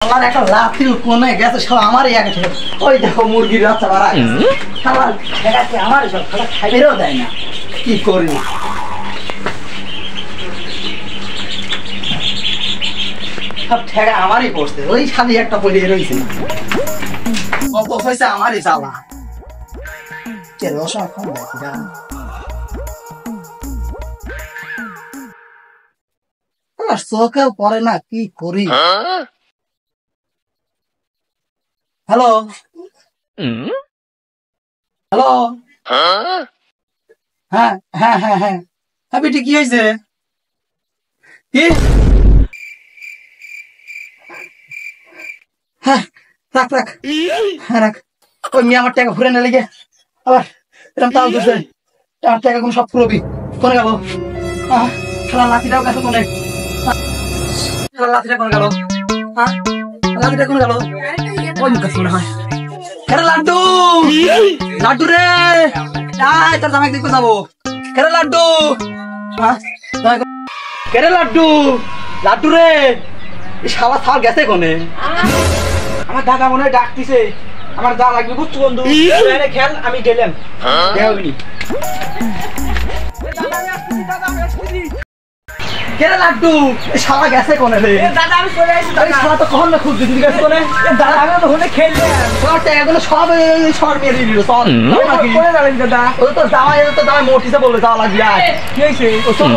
আমার একটা লাঠির কোণে গেছে সব আমারই আগে ছিল। ওই দেখো মুরগির বাচ্চা মারা গেছে। খাবার ঠেকাতে আমারই সব খাবার খাইবেও দেয় না, কি করি? সব ঠেকা আমারই পড়ছে, ওই খালি একটা পড়ে রয়েছে হয়েছে আমারই চালা। কে রসা খান দেখি চোখেও পড়ে না, কি করি? হ্যালো হ্যালো, হ্যাঁ হ্যাঁ হ্যাঁ হ্যাঁ হ্যাঁ বেটি, কি হয়েছে? কি? হ্যাঁ রাখ রাখ, হ্যাঁ রাখ। ওই মেয়ে আমার টাকা ঘুরে না লেগে আবার এরকম তাল দিচ্ছে, আমার টাকা কোন সব ফুরবি। কোনে গেল খেলা? লাঠিটাও গেছে কোনে? লাঠিটা কোনে গেল? লাঠিটা কোনে গেল? ওই মুখ মনে হয়। কেরে লাড্ডু, লাড্ডু রে, তোর জামাই দেখতে যাবো। কেরে লাড্ডু, কেরে লাড্ডু, লাড্ডু রে, শালা থাল গেছে কোনে? আমার দাদা মনে হয় ডাকতিছে, আমার যা লাগবে বুঝছো বন্ধু, খেল আমি গেলাম। কেরে লাড্ডু, শালা গেছে কোনে রে? দাদা আমি চলে আসছি, শালা তো কখন না খুঁজছি, তুই গেছে কোনে? দাদা আমি তো ওখানে খেললাম, তোর টাকাগুলো সব সর মেরে দিল। চল কোনে যাবেন দাদা? ও তো জামাই, তো জামাই মোটিসে বলবে যাওয়া লাগবে। আয় কি হয়েছে? ও চল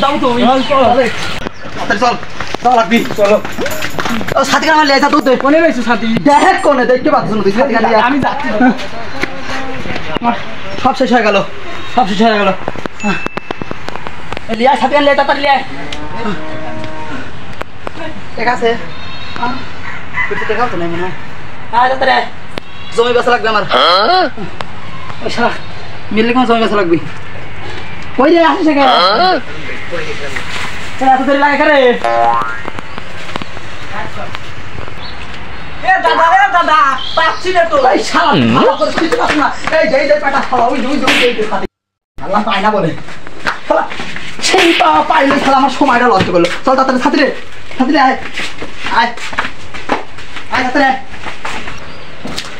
যাও তুমি, চল চল চল লাগবি, চলো। ও সাথী আমার লেজা দুধ দে। কোনে রয়েছে সাথী? দেখ কোনে, দেখতে পাচ্ছ না তুই? সাথী আমি যাচ্ছি, সব শেষ হয়ে গেল, সব শেষ হয়ে গেল। লিয়া সাথী লেজা তার লিয়া, ঠিক আছে? দেখাও তো নাই মনে হয়। জমি বেচা লাগবে আমার, মিললে কেমন জমি বেচা লাগবে? কই রে আসিস এত দেরি লাগে রে? দাদা পাচ্ছি না তো, আল্লাহ পায় না বলে সেই পাইলে খেলা আমার সময়টা লক্ষ্য করলো। চল তাড়াতাড়ি সাথী রে, সাথী রে আয় আয় আয় তাড়াতাড়ি আয়।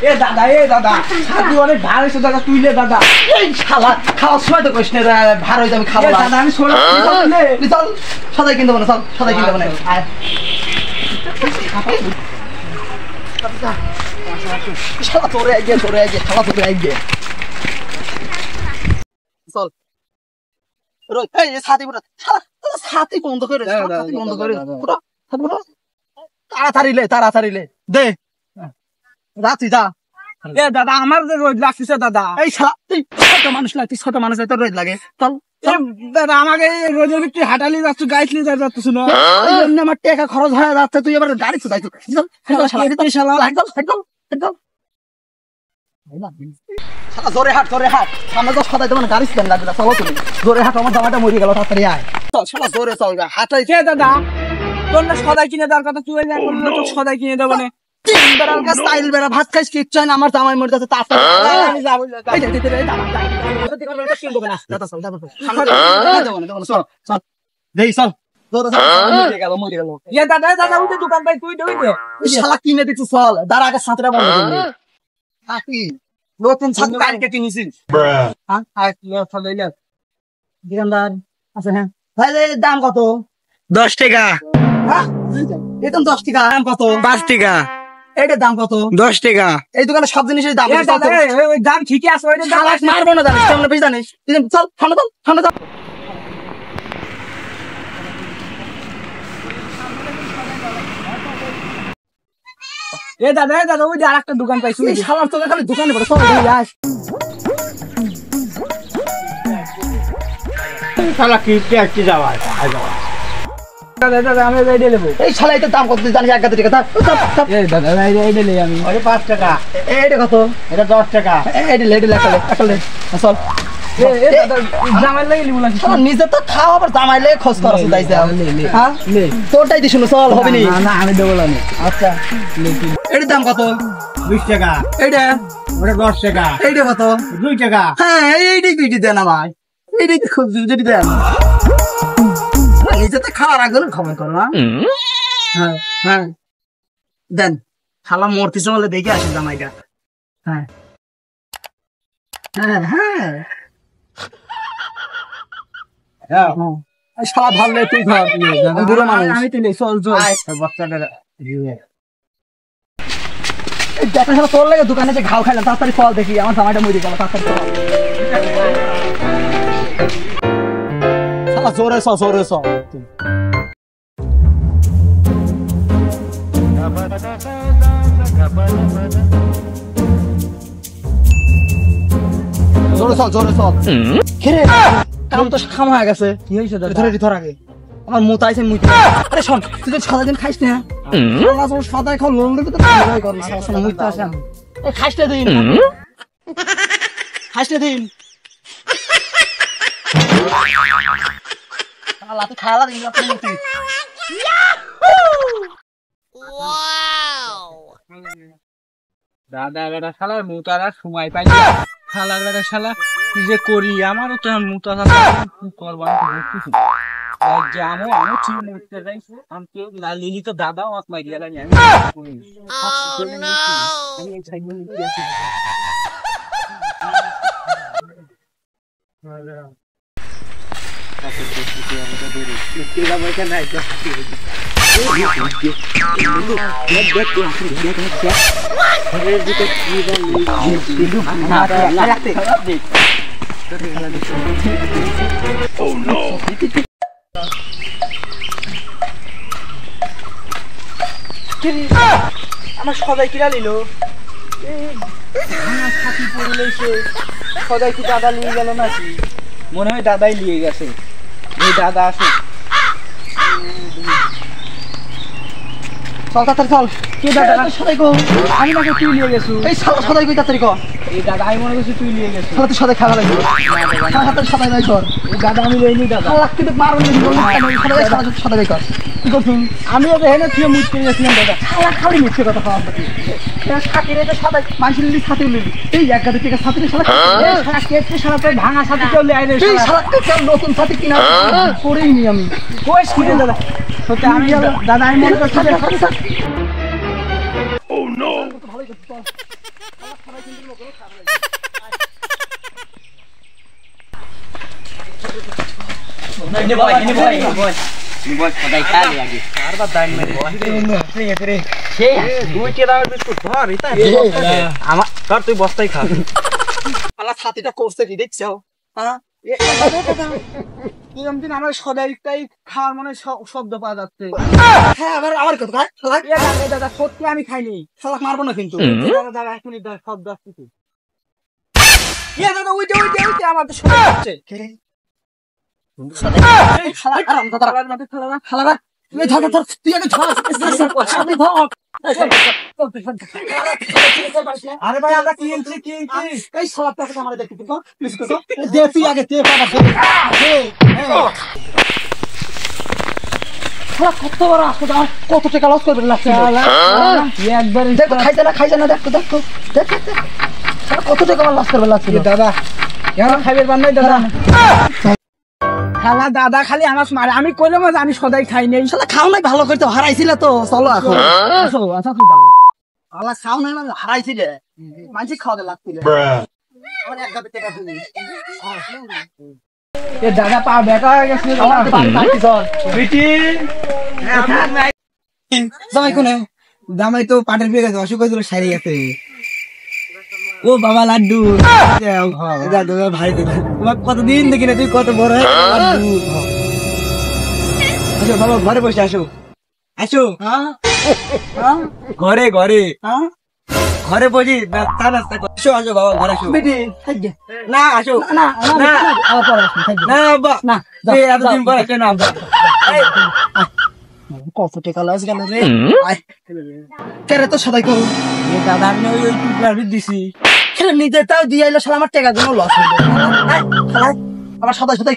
এ দাদা, এ দাদা সাথী অনেক ভার হয়েছে দাদা, তুইলে দাদা। এই শালা খাওয়ার সময় তো কইস না ভার হয়েছে, আমি খাবো দাদা। আমি চল সদাই কিনতে বলে, চল সদাই কিনতে বলে আয়। শালা তোরে আইগে, তোরে আইগে, শালা তোরে আইগে, চল ছাতি বন্ধ করে, বন্ধ করে তাড়াতাড়ি লে, তাড়াতাড়ি লে দে, রাত্রি যা। এ দাদা আমার রোদ লাগছে দাদা। এই তুই ছোট মানুষ লাগছিস, ছোট মানুষ তোর রোদ লাগে। চল দাদা, আমাকে রোদের ভিতরে হাঁটালি যাচ্ছ, গাইছলি যাচ্ছ না, আমার টাকা খরচ হয়ে যাচ্ছে, তুই এবার গাড়ি চুদাইছ। জোরে হাট, জোরে হাট, সামনে তো সদাই তোমার গাড়ি স্ট্যান্ড লাগবে না। চলো তুমি জোরে হাট, আমার জামাটা মরে গেল, তাড়াতাড়ি আয়। চল শালা জোরে চল, হাটাই দাদা। তোর না সদাই কিনে দেওয়ার কথা, তুই সদাই কিনে দেবো না। তিন বেড়ার কাছে চাইল বেড়া ভাত খাইস, কিচ্ছু হয় না, আমার জামাই মরে যাচ্ছে। দোকান পাই তুই শালা কিনে দিচ্ছিস, চল দাঁড়া আগে সাঁতরা বন্ধ করবি। নতুন ছাত্র কালকে কিনেছিস? দাম কত? 10 টাকা। এটা 10 টাকা। দাম কত? 5 টাকা। এটার দাম কত? 10 টাকা। এই দোকানে সব জিনিসের দাম দাম ঠিকই আছে, মারবো না জানিস, কেমন বেশি জানিস? চল ঠান্ডা চল, ঠান্ডা চল। এ দাদা, এ দাদা, ওই যে আর একটা দোকান পাইছি, শালার তোকে খালি দোকানে পড়ে। চল আস শালা, কি ট্যাক্সি যাওয়া দাদা, দাদা আমি এইটা নেবো। এই শালা এটার দাম কত জানিস? 1 টাকা। এই দাদা এইটা নেই আমি। 5 টাকা। এইটা কত? এটা 10 টাকা। এইটা লে, চল। জামাই লাগে লিবো লাগি, নিজে তো খাও আবার জামাই লাগে খোঁজ করা শুধাইছে। হ্যাঁ তোরটাই দিস না, চল হবে না। আমি দেবো না। আচ্ছা এটার দাম কত? 20 টাকা। এইটা? ওটা 10 টাকা। এইটা কত? 2 টাকা। হ্যাঁ এইটাই দুইটি দেন আমায়, এইটাই খুব যদি দেন। নিজে তো খাওয়ার আগে খবর করো না। হ্যাঁ হ্যাঁ দেন শালা মরতেছে বলে দেখে আসি জামাইটা। হ্যাঁ হ্যাঁ হ্যাঁ শালা ভাবলে তুই ধর আমি তুই চল চল বাচ্চাটা দেখা শালা তোর লাগে দোকানে যে ঘাও খাইলাম তাড়াতাড়ি ফল দেখি আমার জামাইটা মরে গেল তাড়াতাড়ি শালা জোরে চ জোরে চ জোরে চল জোরে চল খেরে কাম তো খাম হয়ে গেছে কি হয়েছে ধরে ধর আগে আমার মুত আইছে মুত আরে শোন তুই তো সারাদিন খাইস না আল্লাহ তোর সাদাই খাও লোন দিতে তো ভালোই কর না শোন মুত আসে এই খাইতে দিন খাইতে দিন আল্লাহ তুই খাওয়া দিন আপনি মুত ওয়াও দাদা বেটা শালার মুতারা সময় পাই না শালার বেটা শালা কি যে করি আমারও তো মুতারা কি করব আমি কিছু যে আমি ঠিক মুততে যাই আমি কেউ না লিলি তো দাদা আমাকে মাই দিলা আমি আমি চাই মুতি আসি আমার সদাই কিরা নিল ছাতি পড়ে সদাই কি দাদা নিয়ে গেল নাকি মনে হয় দাদাই নিয়ে গেছে এই দাদা আছে চল তাড়াতাড়ি চল কে দাদা সদাই গো আমি নাকি তুই নিয়ে গেছো এই সদাই কই তাড়াতাড়ি কর এই দাদা আমি মনে করছি তুই নিয়ে গেছিস তুই সদাই খাওয়া লাগবে তাড়াতাড়ি সদাই নাই কর এই দাদা আমি লইনি দাদা লাগতে তো মারুন সদাই কর কি করছুন আমি ওকে হেনে তুই মুত করে গেছিলাম দাদা শালা খালি মিথ্যে কথা খাওয়া সাথে রে তো সদাই মানুষের লিলি সাথে লিলি এই এক গাড়ি থেকে সাথে শালা শালা কেটে শালা তো ভাঙা সাথে চলে আইলে এই শালা কেন নতুন সাথে কিনা করেই নি আমি কইস কি রে দাদা তোকে আমি দাদা আমি মনে করছি ও নো তুই বস্তাই খা ছাতিটা করছে কি দেখছো আমার সদাইটাই খাওয়ার মনে শব্দ পাওয়া যাচ্ছে হ্যাঁ আমার কথা দাদা সত্যি আমি খাইনি শালা মারবো না কিন্তু দাদা 1 মিনিট শব্দ আসছে দাদা ওইটা আমার শোনা যাচ্ছে আরে ভাই আমরা কি এই সব টাকা আমার দেখতে দে তুই আগে কত বড় আসতে কত টাকা লস করবে লাগছে একবার খাইছে না দেখো কত টাকা লস করবে লাগছে দাদা এখন খাইবের বান নাই দাদা খালা দাদা খালি আমার মারে আমি কইলাম যে আমি সদাই খাই নাই শালা খাও নাই ভালো করে তো হারাইছিল তো চলো এখন আসো আচ্ছা তুই দাও শালা খাও নাই মানে হারাইছিল মানছি খাওয়াতে লাগছিল আমার এক গাবে টাকা দিবি এ দাদা পা বেটা হয়ে গেছে আমার পানি পানি চল বিটি জামাই কোনে জামাই তো পাটের বিয়ে গেছে অসুখ হয়েছিল সারি গেছে ও বাবা লাড্ডু দাদু ভাই তোমার কতদিন দেখি না তুই কত বড় লাড্ডু আসো বাবা ঘরে বসে আসো আসো ঘরে ঘরে বসি নাস্তা আসো আসো বাবা ঘরে আসো না আসো না বাবা না এতদিন পর আসো না কত টাকা লস গেল রে কেরে তো সদাই করো দাদা আমি ওই টুকরার দিছি নিজে তাও দিয়ে এলো শালা আমার টাকা গুলো লস হইলো আমার সদাই